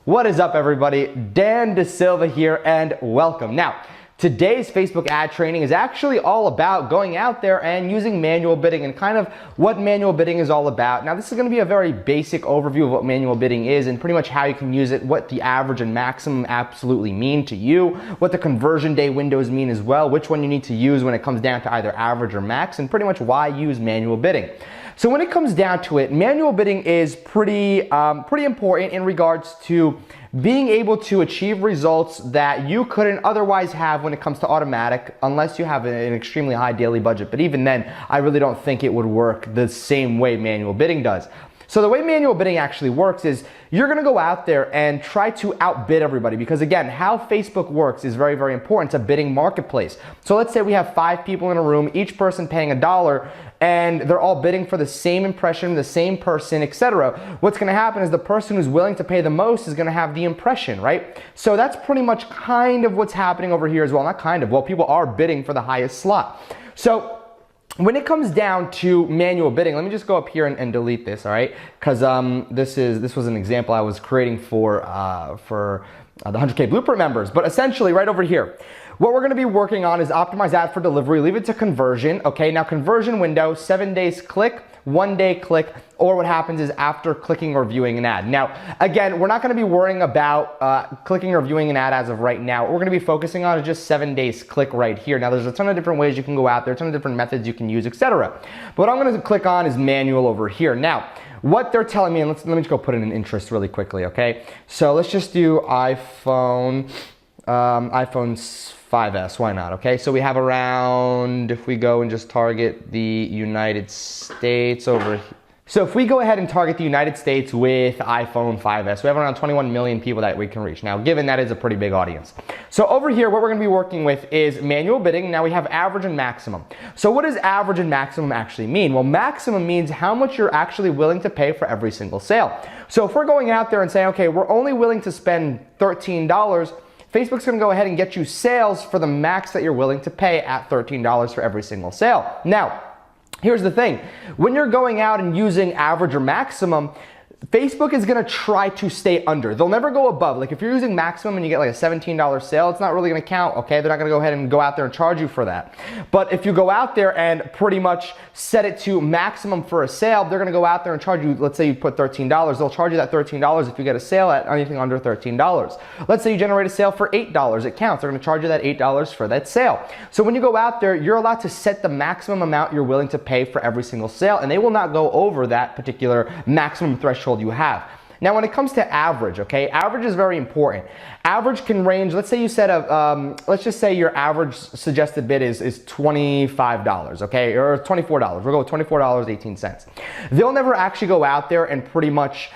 What is up, everybody? Dan DeSilva here, and welcome. Now, today's Facebook ad training is actually all about going out there and using manual bidding and kind of what manual bidding is all about. Now, this is going to be a very basic overview of what manual bidding is and pretty much how you can use it, what the average and maximum absolutely mean to you, what the conversion day windows mean as well, which one you need to use when it comes down to either average or max, and pretty much why use manual bidding. So when it comes down to it, manual bidding is pretty important in regards to being able to achieve results that you couldn't otherwise have when it comes to automatic, unless you have an extremely high daily budget. But even then, I really don't think it would work the same way manual bidding does. So the way manual bidding actually works is you're gonna go out there and try to outbid everybody, because again, how Facebook works is very, very important. It's a bidding marketplace. So let's say we have 5 people in a room, each person paying $1, and they're all bidding for the same impression, the same person, etc. What's gonna happen is the person who's willing to pay the most is gonna have the impression, right? So that's pretty much kind of what's happening over here as well. Not kind of, well, people are bidding for the highest slot. So when it comes down to manual bidding, let me just go up here and delete this, all right? Because this was an example I was creating for the 100K Blueprint members. But essentially, right over here, what we're gonna be working on is optimize ad for delivery, leave it to conversion, okay? Now, conversion window, 7 days click, 1 day click, or what happens is after clicking or viewing an ad. Now, again, we're not gonna be worrying about clicking or viewing an ad as of right now. What we're gonna be focusing on is just 7 days click right here. Now, there's a ton of different ways you can go out there, a ton of different methods you can use, etc. But what I'm gonna click on is manual over here. Now, what they're telling me, and let me just go put in an interest really quickly, okay? So let's just do iPhone 5S, why not, okay? So we have around, if we go and just target the United States over here. So if we go ahead and target the United States with iPhone 5S, we have around 21 million people that we can reach. Now, given that is a pretty big audience. So over here, what we're gonna be working with is manual bidding. Now we have average and maximum. So what does average and maximum actually mean? Well, maximum means how much you're actually willing to pay for every single sale. So if we're going out there and saying, okay, we're only willing to spend $13, Facebook's gonna go ahead and get you sales for the max that you're willing to pay at $13 for every single sale. Now, here's the thing. When you're going out and using average or maximum, Facebook is gonna try to stay under. They'll never go above. Like if you're using maximum and you get like a $17 sale, it's not really gonna count, okay? They're not gonna go ahead and go out there and charge you for that. But if you go out there and pretty much set it to maximum for a sale, they're gonna go out there and charge you, let's say you put $13, they'll charge you that $13 if you get a sale at anything under $13. Let's say you generate a sale for $8, it counts. They're gonna charge you that $8 for that sale. So when you go out there, you're allowed to set the maximum amount you're willing to pay for every single sale, and they will not go over that particular maximum threshold you have. Now, when it comes to average, okay, average is very important. Average can range, let's say you set a, let's just say your average suggested bid is $25, okay, or $24. We'll go with $24.18. They'll never actually go out there and pretty much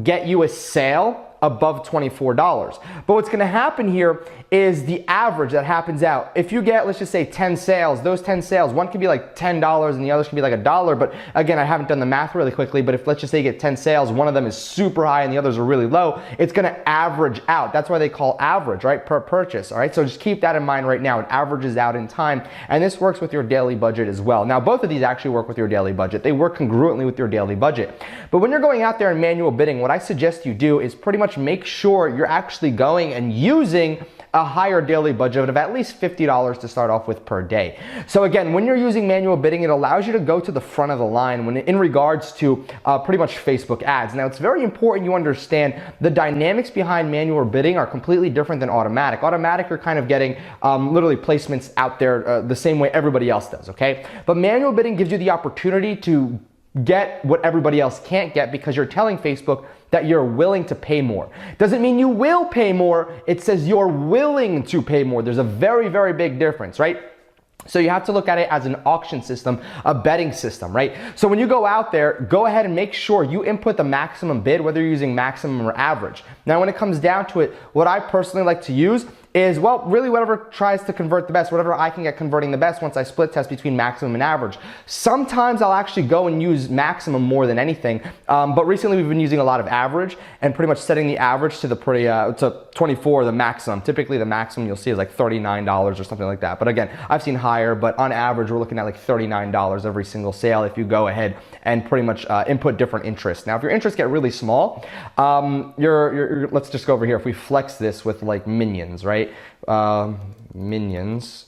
get you a sale above $24. But what's gonna happen here is the average that happens out. If you get, let's just say 10 sales, those 10 sales, one can be like $10 and the others can be like $1, but again, I haven't done the math really quickly, but if let's just say you get 10 sales, one of them is super high and the others are really low, it's gonna average out. That's why they call average, right, per purchase, all right? So just keep that in mind right now. It averages out in time, and this works with your daily budget as well. Now, both of these actually work with your daily budget. They work congruently with your daily budget. But when you're going out there in manual bidding, what I suggest you do is pretty much make sure you're actually going and using a higher daily budget of at least $50 to start off with per day. So again, when you're using manual bidding, it allows you to go to the front of the line when in regards to pretty much Facebook ads. Now, it's very important you understand the dynamics behind manual bidding are completely different than automatic. Automatic, you're kind of getting literally placements out there the same way everybody else does, okay? But manual bidding gives you the opportunity to get what everybody else can't get because you're telling Facebook that you're willing to pay more. Doesn't mean you will pay more, it says you're willing to pay more. There's a very, very big difference, right? So you have to look at it as an auction system, a betting system, right? So when you go out there, go ahead and make sure you input the maximum bid, whether you're using maximum or average. Now, when it comes down to it, what I personally like to use is, well, really whatever tries to convert the best, whatever I can get converting the best once I split test between maximum and average. Sometimes I'll actually go and use maximum more than anything, but recently we've been using a lot of average and pretty much setting the average to the to 24, the maximum. Typically the maximum you'll see is like $39 or something like that. But again, I've seen higher, but on average we're looking at like $39 every single sale if you go ahead and pretty much input different interests. Now, if your interests get really small, let's just go over here. If we flex this with like minions, right? Minions.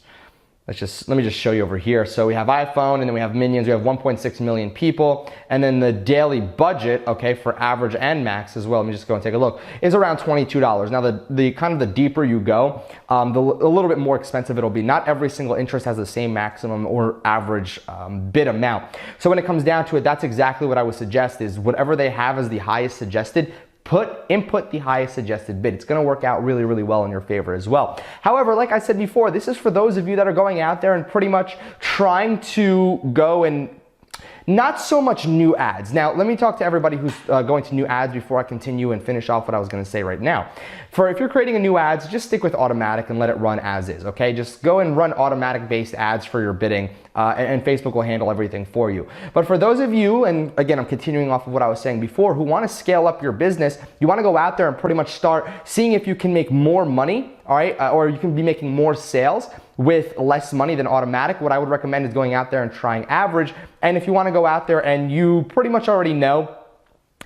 Let me just show you over here. So we have iPhone and then we have minions. We have 1.6 million people. And then the daily budget, okay, for average and max as well, let me just go and take a look, is around $22. Now the kind of the deeper you go, a little bit more expensive it'll be. Not every single interest has the same maximum or average bid amount. So when it comes down to it, that's exactly what I would suggest is whatever they have as the highest suggested, input the highest suggested bid. It's going to work out really, really well in your favor as well. However, like I said before, this is for those of you that are going out there and pretty much trying to go and not so much new ads. Now, let me talk to everybody who's going to new ads before I continue and finish off what I was going to say right now. If you're creating a new ads, just stick with automatic and let it run as is, okay? Just go and run automatic based ads for your bidding and Facebook will handle everything for you. But for those of you, and again, I'm continuing off of what I was saying before, who want to scale up your business, you want to go out there and pretty much start seeing if you can make more money, all right? Or you can be making more sales with less money than automatic. What I would recommend is going out there and trying average. And if you want to go out there and you pretty much already know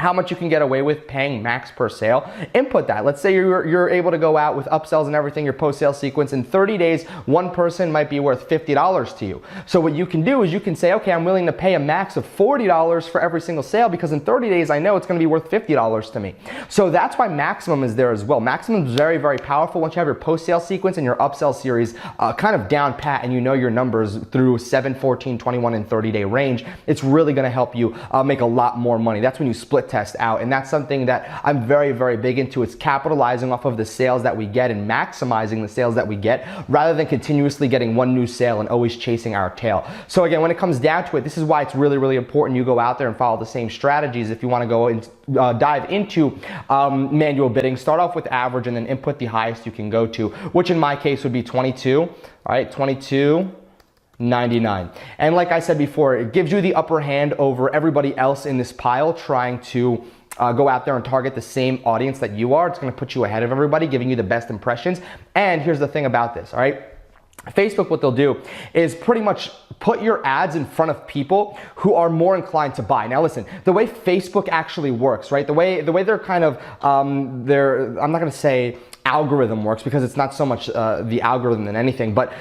how much you can get away with paying max per sale, input that. Let's say you're able to go out with upsells and everything, your post-sale sequence. In 30 days, one person might be worth $50 to you. So what you can do is you can say, okay, I'm willing to pay a max of $40 for every single sale because in 30 days, I know it's going to be worth $50 to me. So that's why maximum is there as well. Maximum is very, very powerful. Once you have your post-sale sequence and your upsell series kind of down pat and you know your numbers through 7, 14, 21, and 30-day range, it's really going to help you make a lot more money. That's when you split test out, and that's something that I'm very, very big into. It's capitalizing off of the sales that we get and maximizing the sales that we get rather than continuously getting one new sale and always chasing our tail. So again, when it comes down to it, this is why it's really, really important you go out there and follow the same strategies. If you want to go and dive into manual bidding, start off with average and then input the highest you can go to, which in my case would be 22, all right, 22.99. And like I said before, it gives you the upper hand over everybody else in this pile trying to go out there and target the same audience that you are. It's going to put you ahead of everybody, giving you the best impressions. And here's the thing about this, all right? Facebook, what they'll do is pretty much put your ads in front of people who are more inclined to buy. Now listen, the way Facebook actually works, right? The way they're kind of, I'm not going to say algorithm works because it's not so much the algorithm than anything, but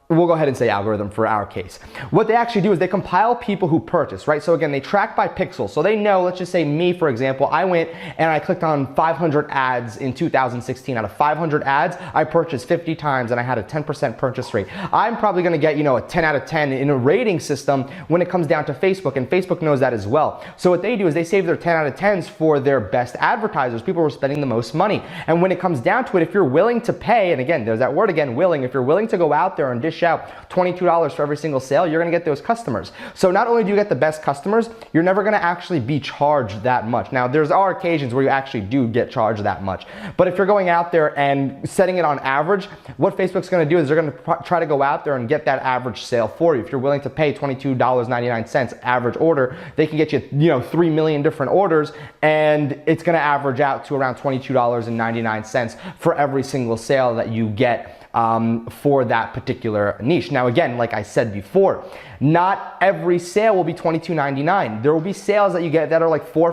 we'll go ahead and say algorithm for our case. What they actually do is they compile people who purchase, right? So again, they track by pixels. So they know, let's just say me, for example, I went and I clicked on 500 ads in 2016. Out of 500 ads, I purchased 50 times and I had a 10% purchase rate. I'm probably gonna get, a 10 out of 10 in a rating system when it comes down to Facebook, and Facebook knows that as well. So what they do is they save their 10 out of 10s for their best advertisers, people who are spending the most money. And when it comes down to it, if you're willing to pay, and again, there's that word again, willing, if you're willing to go out there and dish out $22 for every single sale, you're gonna get those customers. So not only do you get the best customers, you're never gonna actually be charged that much. Now, there are occasions where you actually do get charged that much. But if you're going out there and setting it on average, what Facebook's gonna do is they're gonna try to go out there and get that average sale for you. If you're willing to pay $22.99 average order, they can get you, 3 million different orders, and it's gonna average out to around $22.99 for every single sale that you get for that particular niche. Now again, like I said before, not every sale will be $22.99. There will be sales that you get that are like $4 or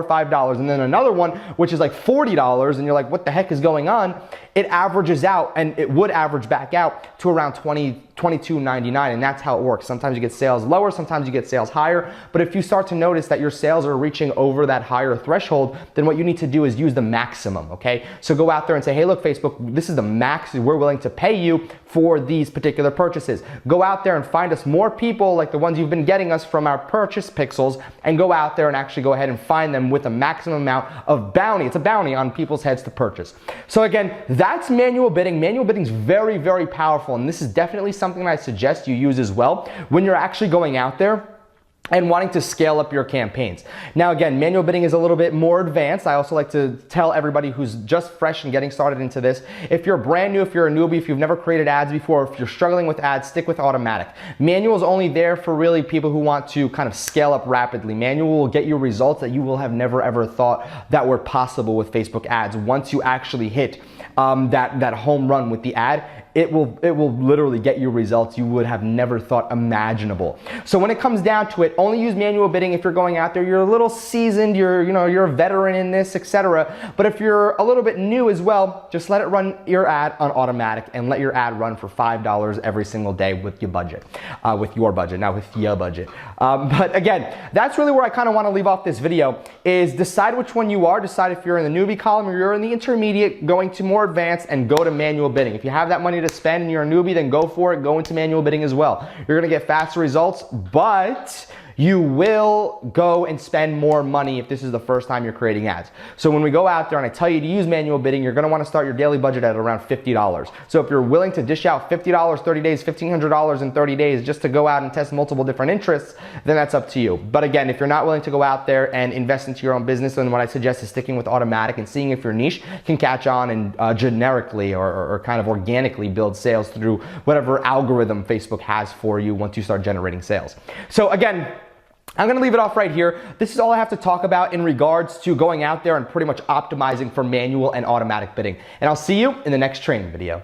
$5, and then another one which is like $40, and you're like, what the heck is going on? It averages out, and it would average back out to around $22.99, and that's how it works. Sometimes you get sales lower, sometimes you get sales higher, but if you start to notice that your sales are reaching over that higher threshold, then what you need to do is use the maximum, okay? So go out there and say, hey, look, Facebook, this is the max we're willing to pay you for these particular purchases. Go out there and find us more people like the ones you've been getting us from our purchase pixels, and go out there and actually go ahead and find them with a maximum amount of bounty. It's a bounty on people's heads to purchase. So again, that's manual bidding. Manual bidding is very, very powerful, and this is definitely something I suggest you use as well when you're actually going out there and wanting to scale up your campaigns. Now again, manual bidding is a little bit more advanced. I also like to tell everybody who's just fresh and getting started into this, if you're brand new, if you're a newbie, if you've never created ads before, if you're struggling with ads, stick with automatic. Manual is only there for really people who want to kind of scale up rapidly. Manual will get you results that you will have never ever thought that were possible with Facebook ads. Once you actually hit that home run with the ad, it will literally get you results you would have never thought imaginable. So when it comes down to it, only use manual bidding if you're going out there, you're a little seasoned, you're a veteran in this, etc. But if you're a little bit new as well, just let it run your ad on automatic and let your ad run for $5 every single day with your budget, not with your budget. But again, that's really where I kind of want to leave off this video, is decide which one you are, decide if you're in the newbie column or you're in the intermediate, going to more advanced, and go to manual bidding. If you have that money to spend and you're a newbie, then go for it, go into manual bidding as well. You're gonna get faster results, but you will go and spend more money if this is the first time you're creating ads. So when we go out there and I tell you to use manual bidding, you're gonna wanna start your daily budget at around $50. So if you're willing to dish out $50, 30 days, $1,500 in 30 days just to go out and test multiple different interests, then that's up to you. But again, if you're not willing to go out there and invest into your own business, then what I suggest is sticking with automatic and seeing if your niche can catch on and generically or kind of organically build sales through whatever algorithm Facebook has for you once you start generating sales. So again, I'm gonna leave it off right here. This is all I have to talk about in regards to going out there and pretty much optimizing for manual and automatic bidding. And I'll see you in the next training video.